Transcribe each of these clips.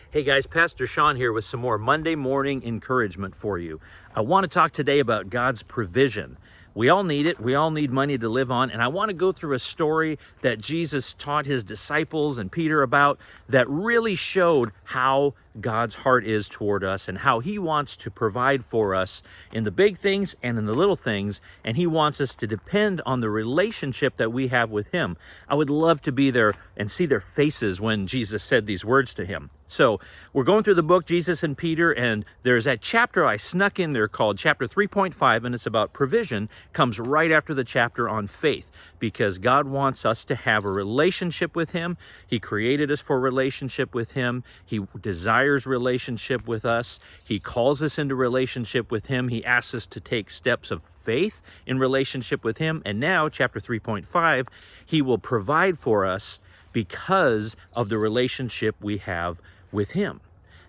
Hey guys, Pastor Shawn here with some more Monday morning encouragement for you. I want to talk today about God's provision. We all need it. We all need money to live on. And I want to go through a story that Jesus taught his disciples and Peter about that really showed how God's heart is toward us and how he wants to provide for us in the big things and in the little things. And he wants us to depend on the relationship that we have with him. I would love to be there and see their faces when Jesus said these words to him. So we're going through the book, Jesus and Peter, and there's that chapter I snuck in there called chapter 3.5, and it's about provision. Comes right after the chapter on faith, because God wants us to have a relationship with him. He created us for a relationship with him. He desires relationship with us. He calls us into relationship with him. He asks us to take steps of faith in relationship with him. And now, chapter 3.5, he will provide for us because of the relationship we have with him.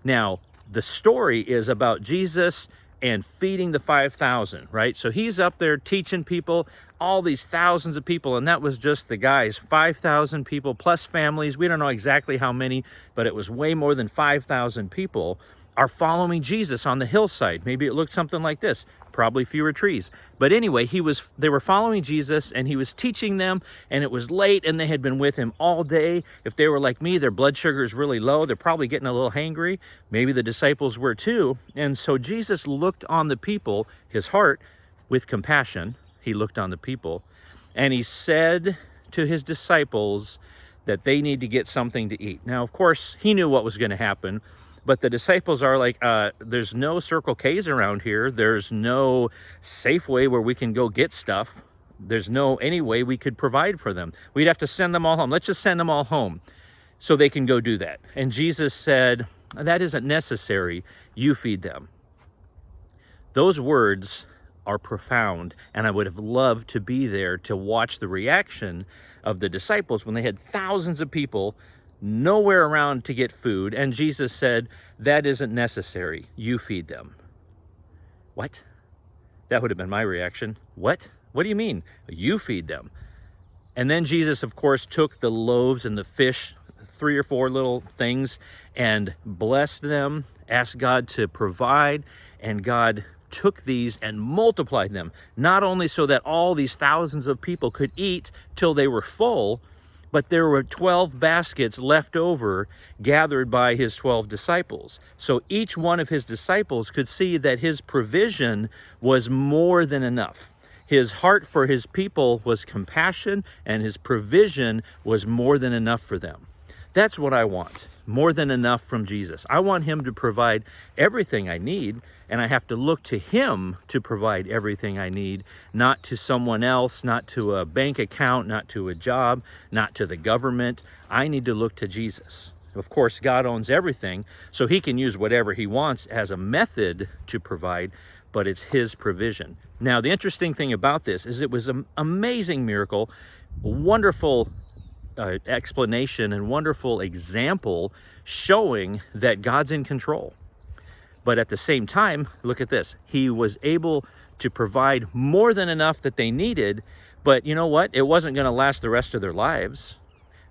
Now, the story is about Jesus and feeding the 5,000, right? So he's up there teaching people, all these thousands of people, and that was just the guys, 5,000 people plus families. We don't know exactly how many, but it was way more than 5,000 people are following Jesus on the hillside. Maybe it looked something like this, probably fewer trees. But anyway, they were following Jesus and he was teaching them, and it was late and they had been with him all day. If they were like me, their blood sugar is really low. They're probably getting a little hangry. Maybe the disciples were too. And so Jesus looked on the people, his heart, with compassion. He looked on the people and he said to his disciples that they need to get something to eat. Now, of course, he knew what was going to happen. But the disciples are like, there's no Circle K's around here. There's no Safeway where we can go get stuff. There's no any way we could provide for them. We'd have to send them all home. Let's just send them all home so they can go do that. And Jesus said, that isn't necessary. You feed them. Those words are profound, and I would have loved to be there to watch the reaction of the disciples when they had thousands of people nowhere around to get food, and Jesus said, that isn't necessary. You feed them. What? That would have been my reaction. What? What do you mean? You feed them. And then Jesus, of course, took the loaves and the fish, 3 or 4 little things, and blessed them, asked God to provide, and God took these and multiplied them, not only so that all these thousands of people could eat till they were full, but there were 12 baskets left over gathered by his 12 disciples. So each one of his disciples could see that his provision was more than enough. His heart for his people was compassion, and his provision was more than enough for them. That's what I want, more than enough from Jesus. I want him to provide everything I need, and I have to look to him to provide everything I need, not to someone else, not to a bank account, not to a job, not to the government. I need to look to Jesus. Of course, God owns everything, so he can use whatever he wants as a method to provide, but it's his provision. Now, the interesting thing about this is it was an amazing miracle, wonderful explanation and wonderful example showing that God's in control. But at the same time, look at this. He was able to provide more than enough that they needed, but you know what? It wasn't going to last the rest of their lives.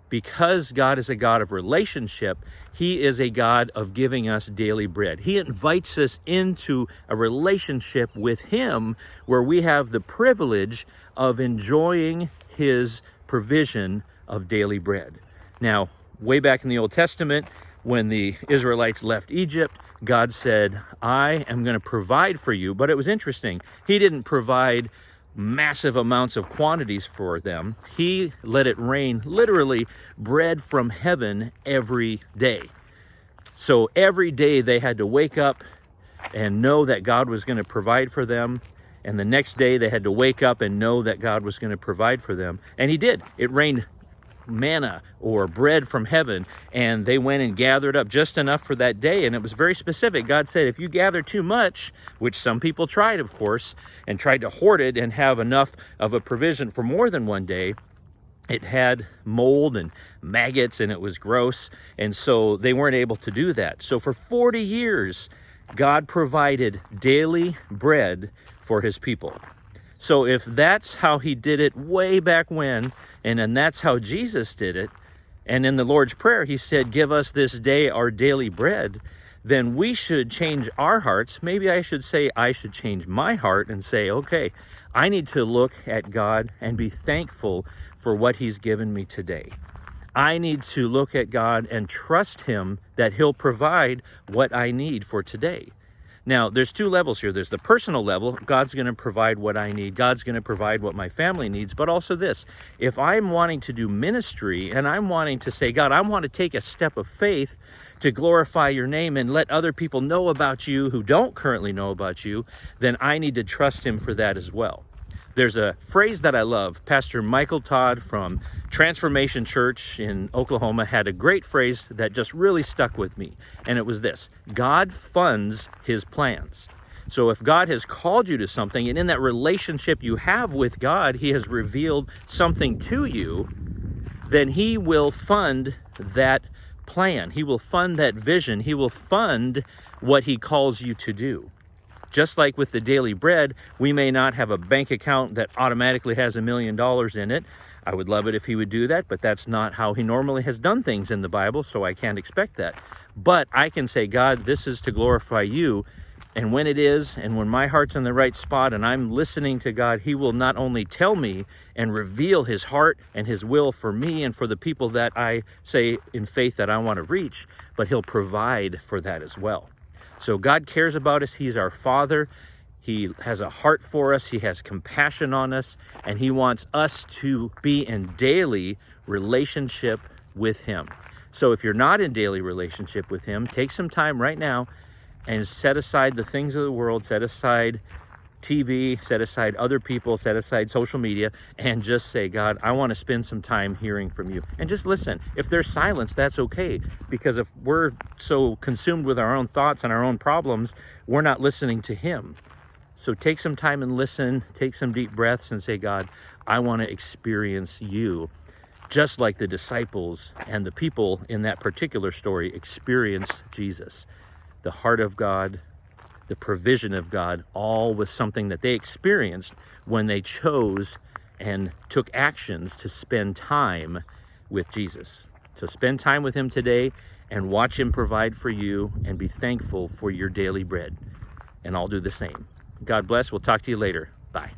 Because God is a God of relationship, he is a God of giving us daily bread. He invites us into a relationship with him where we have the privilege of enjoying his provision of daily bread. Now, way back in the Old Testament, when the Israelites left Egypt, God said, I am going to provide for you. But it was interesting. He didn't provide massive amounts of quantities for them. He let it rain, literally bread from heaven every day. So every day they had to wake up and know that God was going to provide for them. And the next day they had to wake up and know that God was going to provide for them. And he did. It rained manna or bread from heaven, and they went and gathered up just enough for that day. And it was very specific. God said, if you gather too much, which some people tried, of course, and tried to hoard it and have enough of a provision for more than one day, it had mold and maggots and it was gross. And so they weren't able to do that. So for 40 years, God provided daily bread for his people. So if that's how he did it way back when, and then that's how Jesus did it, And in the Lord's Prayer, he said, give us this day our daily bread. Then we should change our hearts. Maybe I should say I should change my heart and say, okay, I need to look at God and be thankful for what he's given me today. I need to look at God and trust him that he'll provide what I need for today. Now, there's two levels here. There's the personal level. God's going to provide what I need. God's going to provide what my family needs. But also this, if I'm wanting to do ministry and I'm wanting to say, God, I want to take a step of faith to glorify your name and let other people know about you who don't currently know about you, then I need to trust him for that as well. There's a phrase that I love. Pastor Michael Todd from Transformation Church in Oklahoma had a great phrase that just really stuck with me. And it was this: God funds his plans. So if God has called you to something, and in that relationship you have with God, he has revealed something to you, then he will fund that plan. He will fund that vision. He will fund what he calls you to do. Just like with the daily bread, we may not have a bank account that automatically has $1 million in it. I would love it if he would do that, but that's not how he normally has done things in the Bible, so I can't expect that. But I can say, God, this is to glorify you. And when it is, and when my heart's in the right spot and I'm listening to God, he will not only tell me and reveal his heart and his will for me and for the people that I say in faith that I want to reach, but he'll provide for that as well. So God cares about us. He's our Father. He has a heart for us. He has compassion on us, and he wants us to be in daily relationship with him. So if you're not in daily relationship with him, take some time right now and set aside the things of the world, set aside TV, set aside other people, set aside social media, and just say, God, I want to spend some time hearing from you. And just listen. If there's silence, that's okay. Because if we're so consumed with our own thoughts and our own problems, we're not listening to him. So take some time and listen, take some deep breaths and say, God, I want to experience you. Just like the disciples and the people in that particular story experienced Jesus. The heart of God, the provision of God, all was something that they experienced when they chose and took actions to spend time with Jesus. So spend time with him today and watch him provide for you and be thankful for your daily bread. And I'll do the same. God bless. We'll talk to you later. Bye.